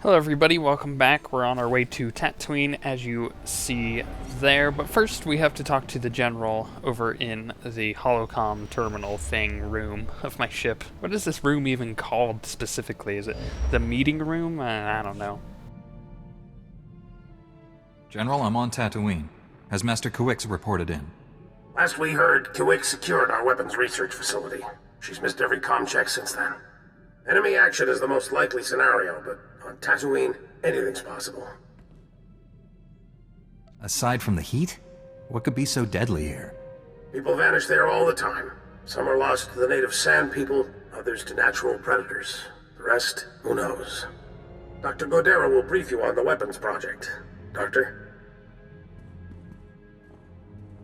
Hello everybody, welcome back. We're on our way to Tatooine, as you see there, but first we have to talk to the General over in the holocom terminal thing room of my ship. What is this room even called specifically? Is it the meeting room? I don't know. General, I'm on Tatooine. Has Master Kuix reported in? Last we heard, Kuix secured our weapons research facility. She's missed every comm check since then. Enemy action is the most likely scenario, but on Tatooine, anything's possible. Aside from the heat, what could be so deadly here? People vanish there all the time. Some are lost to the native sand people, others to natural predators. The rest, who knows? Dr. Godera will brief you on the weapons project. Doctor?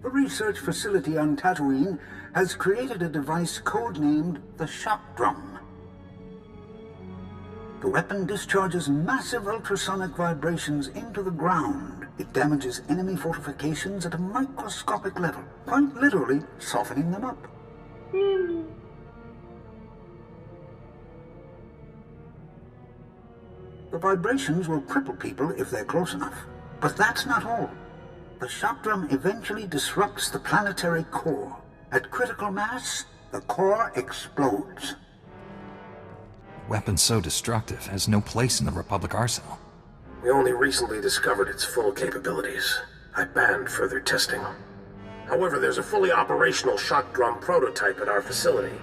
The research facility on Tatooine has created a device codenamed the Shock Drum. The weapon discharges massive ultrasonic vibrations into the ground. It damages enemy fortifications at a microscopic level, quite literally softening them up. The vibrations will cripple people if they're close enough. But that's not all. The shock drum eventually disrupts the planetary core. At critical mass, the core explodes. Weapon so destructive has no place in the Republic arsenal. We only recently discovered its full capabilities. I banned further testing. However, there's a fully operational shock drum prototype at our facility.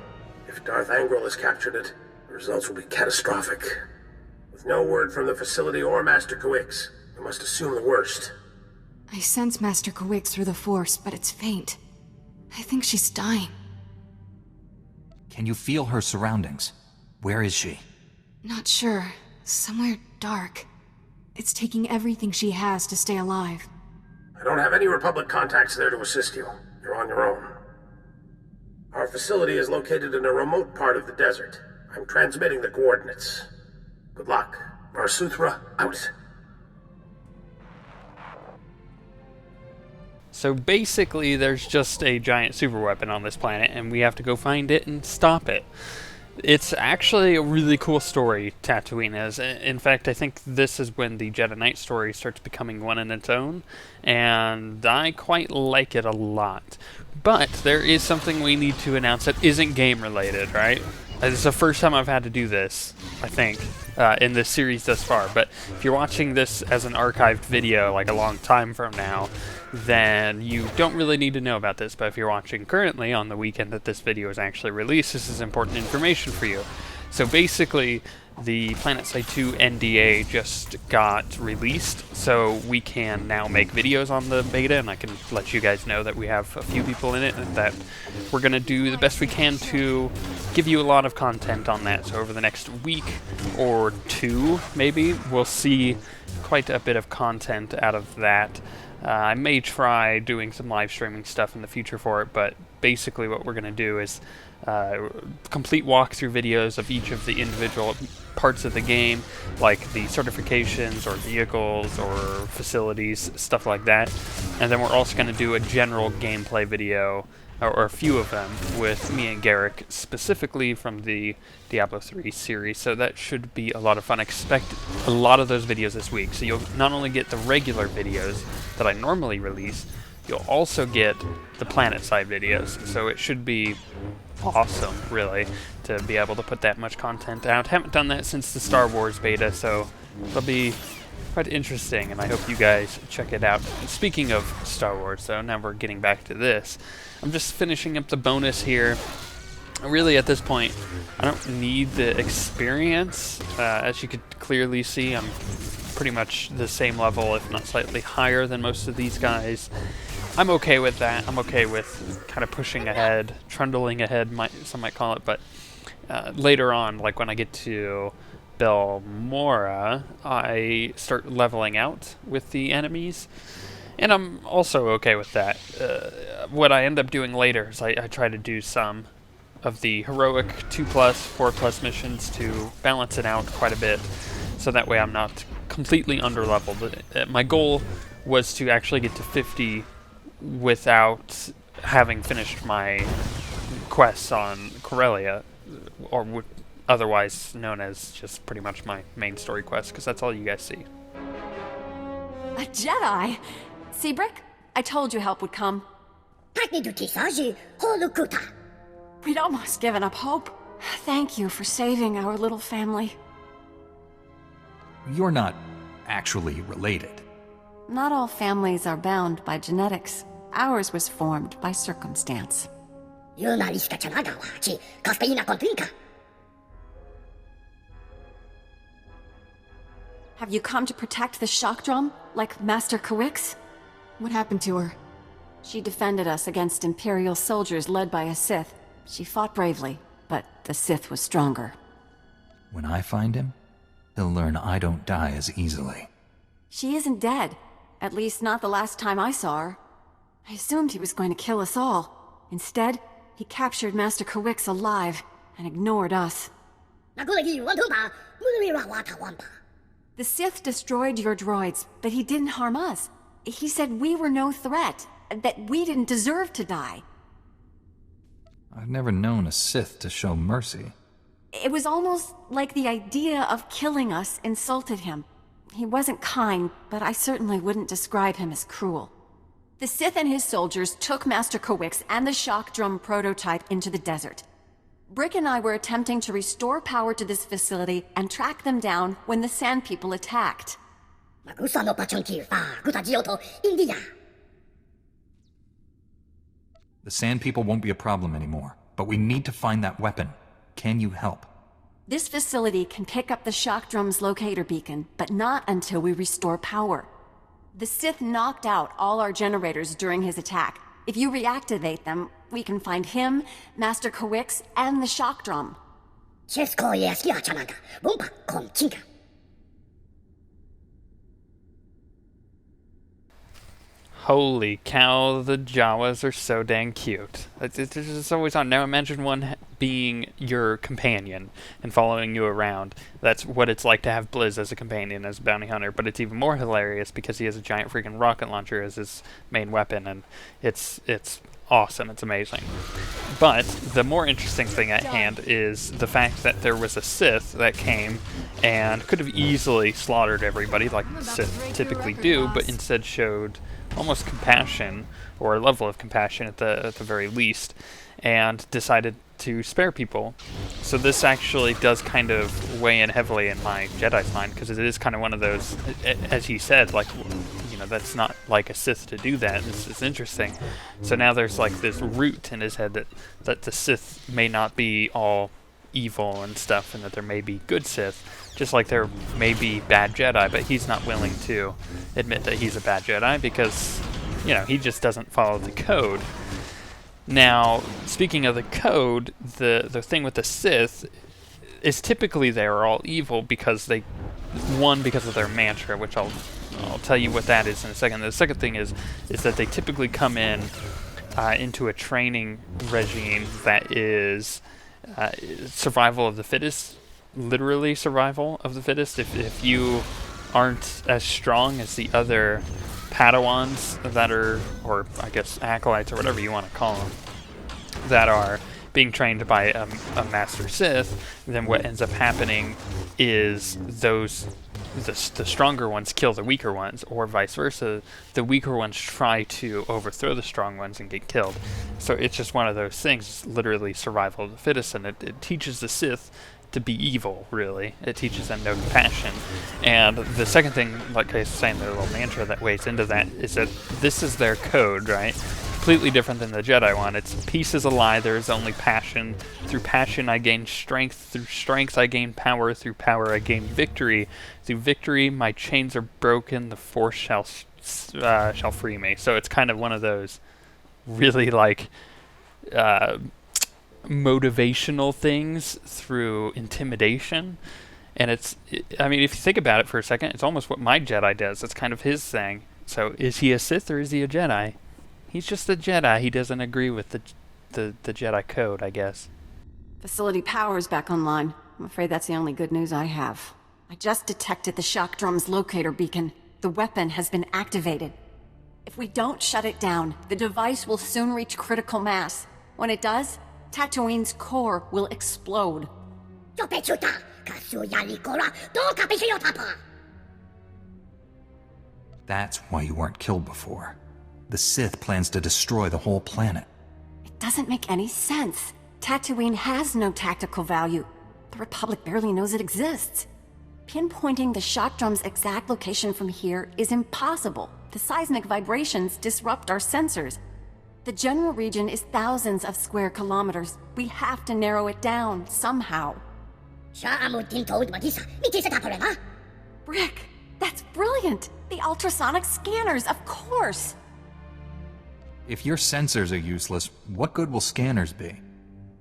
If Darth Angral has captured it, the results will be catastrophic. With no word from the facility or Master Kuix, we must assume the worst. I sense Master Kuix through the Force, but it's faint. I think she's dying. Can you feel her surroundings? Where is she? Not sure. Somewhere dark. It's taking everything she has to stay alive. I don't have any Republic contacts there to assist you. You're on your own. Our facility is located in a remote part of the desert. I'm transmitting the coordinates. Good luck. Varsuthra, out. So basically there's just a giant super weapon on this planet and we have to go find it and stop it. It's actually a really cool story, Tatooine is. In fact, I think this is when the Jedi Knight story starts becoming one in its own, and I quite like it a lot. But there is something we need to announce that isn't game-related, right? This is the first time I've had to do this, I think, in this series thus far. But if you're watching this as an archived video, like a long time from now, then you don't really need to know about this. But if you're watching currently on the weekend that this video is actually released, this is important information for you. So basically, the PlanetSide 2 NDA just got released, so we can now make videos on the beta, and I can let you guys know that we have a few people in it, and that we're going to do the best we can to give you a lot of content on that. So over the next week or two, maybe, we'll see quite a bit of content out of that. I may try doing some live streaming stuff in the future for it, but basically what we're going to do is complete walkthrough videos of each of the individual parts of the game, like the certifications or vehicles or facilities, stuff like that. And then we're also going to do a general gameplay video, or a few of them, with me and Garrick, specifically from the Diablo 3 series, so that should be a lot of fun. Expect a lot of those videos this week, so you'll not only get the regular videos that I normally release, you'll also get the PlanetSide videos, so it should be awesome, really, to be able to put that much content out. Haven't done that since the Star Wars beta, so it'll be quite interesting, and I hope you guys check it out. And speaking of Star Wars, though, now we're getting back to this. I'm just finishing up the bonus here. Really, at this point, I don't need the experience. As you could clearly see, I'm pretty much the same level, if not slightly higher than most of these guys. I'm okay with that. I'm okay with kind of pushing ahead, trundling ahead, some might call it, but later on, like when I get to Belmora, I start leveling out with the enemies, and I'm also okay with that. What I end up doing later is I try to do some of the heroic 2+, 4+ missions to balance it out quite a bit, so that way I'm not completely underleveled. My goal was to actually get to 50 without having finished my quests on Corellia, or otherwise known as just pretty much my main story quest, because that's all you guys see. A Jedi? Seabrick? I told you help would come. We'd almost given up hope. Thank you for saving our little family. You're not actually related. Not all families are bound by genetics. Ours was formed by circumstance. Have you come to protect the shock drum, like Master Kawix? What happened to her? She defended us against Imperial soldiers led by a Sith. She fought bravely, but the Sith was stronger. When I find him, he'll learn I don't die as easily. She isn't dead. At least not the last time I saw her. I assumed he was going to kill us all. Instead, he captured Master Kawix alive and ignored us. The Sith destroyed your droids, but he didn't harm us. He said we were no threat, that we didn't deserve to die. I've never known a Sith to show mercy. It was almost like the idea of killing us insulted him. He wasn't kind, but I certainly wouldn't describe him as cruel. The Sith and his soldiers took Master Kawix and the shock drum prototype into the desert. Brick and I were attempting to restore power to this facility and track them down when the Sand People attacked. The Sand People won't be a problem anymore, but we need to find that weapon. Can you help? This facility can pick up the shock drum's locator beacon, but not until we restore power. The Sith knocked out all our generators during his attack. If you reactivate them, we can find him, Master Kawix, and the shock drum. Holy cow, the Jawas are so dang cute. It's always on. Now imagine one being your companion and following you around. That's what it's like to have Blizz as a companion, as a bounty hunter, but it's even more hilarious because he has a giant freaking rocket launcher as his main weapon, and it's awesome, it's amazing. But the more interesting thing at hand is the fact that there was a Sith that came and could have easily slaughtered everybody like Sith typically do, but instead showed almost compassion, or a level of compassion at the very least, and decided to spare people. So this actually does kind of weigh in heavily in my Jedi's mind, because it is kind of one of those, as he said, like, you know, that's not like a Sith to do that. It's interesting. So now there's like this root in his head that the Sith may not be all evil and stuff, and that there may be good Sith, just like there may be bad Jedi, but he's not willing to admit that he's a bad Jedi because, you know, he just doesn't follow the code. Now, speaking of the code, the thing with the Sith is typically they are all evil because because of their mantra, which I'll tell you what that is in a second. The second thing is that they typically come into a training regime that is survival of the fittest, literally survival of the fittest. If you aren't as strong as the other Padawans that are, or I guess acolytes or whatever you want to call them, that are being trained by a Master Sith, then what ends up happening is the stronger ones kill the weaker ones, or vice versa. The weaker ones try to overthrow the strong ones and get killed. So it's just one of those things. It's literally survival of the fittest, and it teaches the Sith to be evil, really. It teaches them no compassion. And the second thing, like I was saying, their little mantra that weighs into that is that this is their code, right? Completely different than the Jedi one. It's peace is a lie, there is only passion. Through passion I gain strength, through strength I gain power, through power I gain victory. Through victory my chains are broken, the Force shall free me. So it's kind of one of those really like motivational things through intimidation. And I mean, if you think about it for a second, it's almost what my Jedi does. It's kind of his thing. So is he a Sith or is he a Jedi? He's just a Jedi. He doesn't agree with the Jedi code, I guess. Facility power's back online. I'm afraid that's the only good news I have. I just detected the shock drum's locator beacon. The weapon has been activated. If we don't shut it down, the device will soon reach critical mass. When it does, Tatooine's core will explode. That's why you weren't killed before. The Sith plans to destroy the whole planet. It doesn't make any sense. Tatooine has no tactical value. The Republic barely knows it exists. Pinpointing the shock drum's exact location from here is impossible. The seismic vibrations disrupt our sensors. The general region is thousands of square kilometers. We have to narrow it down somehow. Rick, that's brilliant! The ultrasonic scanners, of course! If your sensors are useless, what good will scanners be?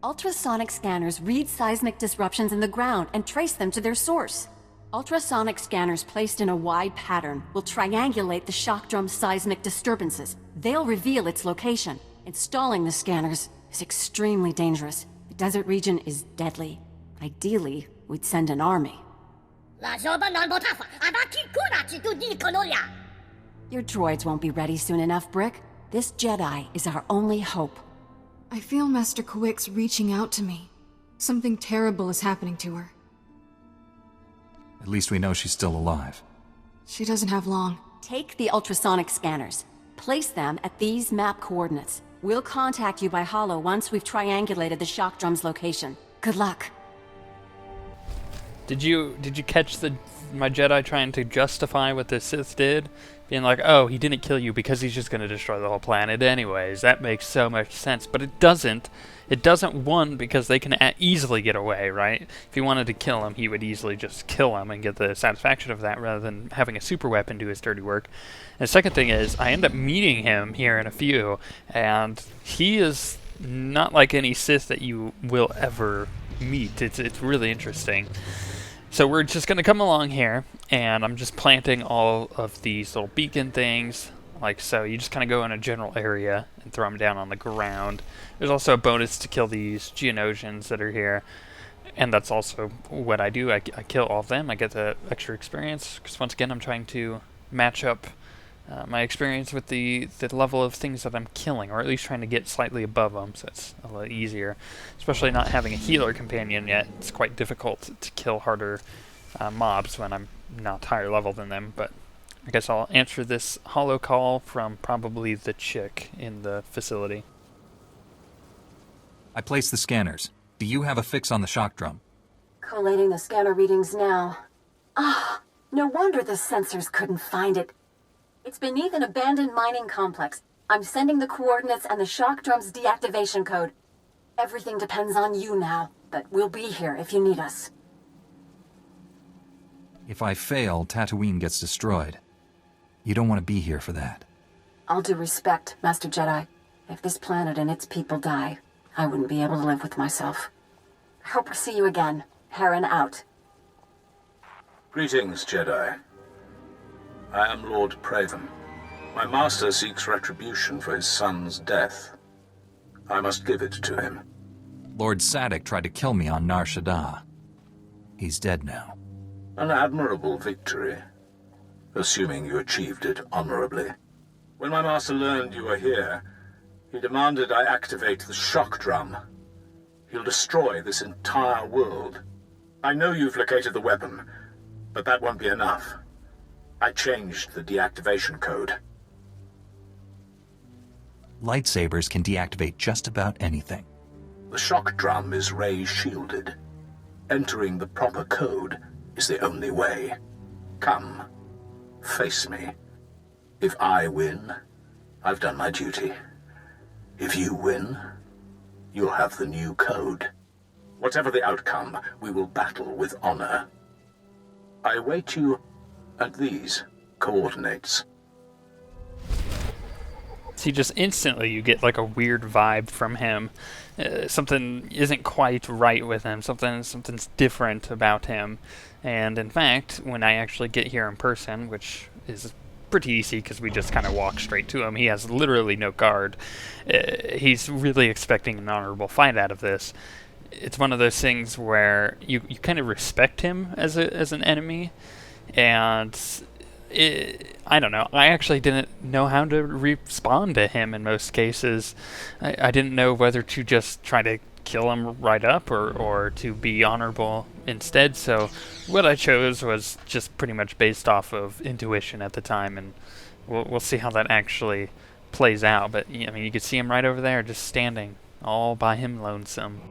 Ultrasonic scanners read seismic disruptions in the ground and trace them to their source. Ultrasonic scanners placed in a wide pattern will triangulate the shock drum's seismic disturbances. They'll reveal its location. Installing the scanners is extremely dangerous. The desert region is deadly. Ideally, we'd send an army. Your droids won't be ready soon enough, Brick. This Jedi is our only hope. I feel Master Kawik's reaching out to me. Something terrible is happening to her. At least we know she's still alive. She doesn't have long. Take the ultrasonic scanners. Place them at these map coordinates. We'll contact you by holo once we've triangulated the shock drum's location. Good luck. Did you catch my Jedi trying to justify what the Sith did? Being like, oh, he didn't kill you because he's just going to destroy the whole planet anyways. That makes so much sense. But it doesn't. It doesn't, one, because they can easily get away, right? If he wanted to kill him, he would easily just kill him and get the satisfaction of that rather than having a super weapon do his dirty work. And the second thing is, I end up meeting him here in a few, and he is not like any Sith that you will ever meet. It's really interesting. So we're just going to come along here, and I'm just planting all of these little beacon things, like so. You just kind of go in a general area and throw them down on the ground. There's also a bonus to kill these Geonosians that are here, and that's also what I do. I kill all of them. I get the extra experience, because once again, I'm trying to match up my experience with the level of things that I'm killing, or at least trying to get slightly above them, so it's a little easier. Especially not having a healer companion yet, it's quite difficult to kill harder mobs when I'm not higher level than them. But I guess I'll answer this holo call from probably the chick in the facility. I placed the scanners. Do you have a fix on the shock drum? Collating the scanner readings now. No wonder the sensors couldn't find it. It's beneath an abandoned mining complex. I'm sending the coordinates and the shock drum's deactivation code. Everything depends on you now, but we'll be here if you need us. If I fail, Tatooine gets destroyed. You don't want to be here for that. All due respect, Master Jedi. If this planet and its people die, I wouldn't be able to live with myself. I hope we see you again. Heron out. Greetings, Jedi. I am Lord Praven. My master seeks retribution for his son's death. I must give it to him. Lord Sadek tried to kill me on Nar Shaddaa. He's dead now. An admirable victory, assuming you achieved it honorably. When my master learned you were here, he demanded I activate the shock drum. He'll destroy this entire world. I know you've located the weapon, but that won't be enough. I changed the deactivation code. Lightsabers can deactivate just about anything. The shock drum is ray-shielded. Entering the proper code is the only way. Come, face me. If I win, I've done my duty. If you win, you'll have the new code. Whatever the outcome, we will battle with honor. I await you at these coordinates. See, just instantly you get like a weird vibe from him. Something isn't quite right with him. Something's different about him. And in fact, when I actually get here in person, which is pretty easy because we just kind of walk straight to him, he has literally no guard. He's really expecting an honorable fight out of this. It's one of those things where you kind of respect him as an enemy. And I don't know. I actually didn't know how to respond to him in most cases. I didn't know whether to just try to kill him right up or to be honorable instead. So what I chose was just pretty much based off of intuition at the time, and we'll see how that actually plays out. But I mean, you could see him right over there, just standing all by him lonesome.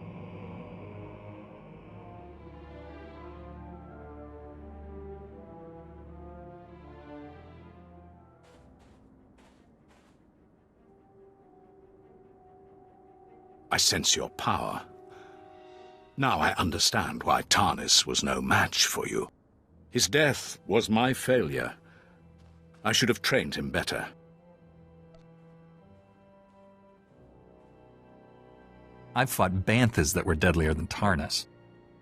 I sense your power. Now I understand why Tarnis was no match for you. His death was my failure. I should have trained him better. I've fought banthas that were deadlier than Tarnis.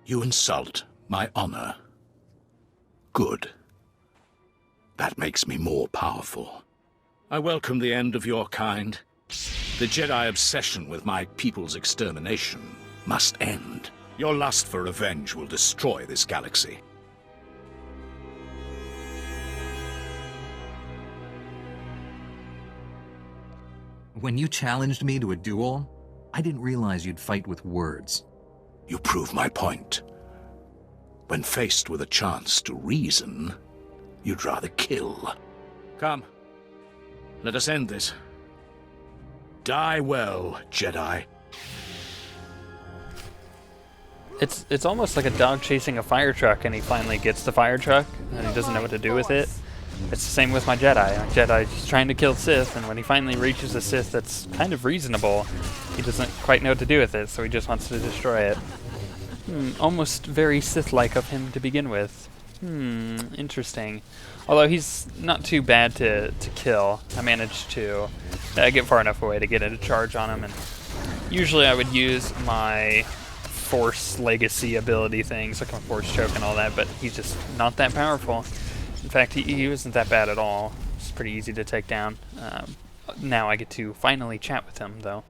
You insult my honor. Good. That makes me more powerful. I welcome the end of your kind. The Jedi obsession with my people's extermination must end. Your lust for revenge will destroy this galaxy. When you challenged me to a duel, I didn't realize you'd fight with words. You prove my point. When faced with a chance to reason, you'd rather kill. Come, let us end this. Die well, Jedi. It's almost like a dog chasing a fire truck, and he finally gets the fire truck, and he doesn't know what to do with it. It's the same with my Jedi. My Jedi is trying to kill Sith, and when he finally reaches a Sith that's kind of reasonable, he doesn't quite know what to do with it, so he just wants to destroy it. Almost very Sith-like of him to begin with. Interesting. Although he's not too bad to kill. I managed to get far enough away to get a charge on him, and usually I would use my Force Legacy ability things, like my Force Choke and all that, but he's just not that powerful. In fact, he wasn't that bad at all. It's pretty easy to take down. Now I get to finally chat with him, though.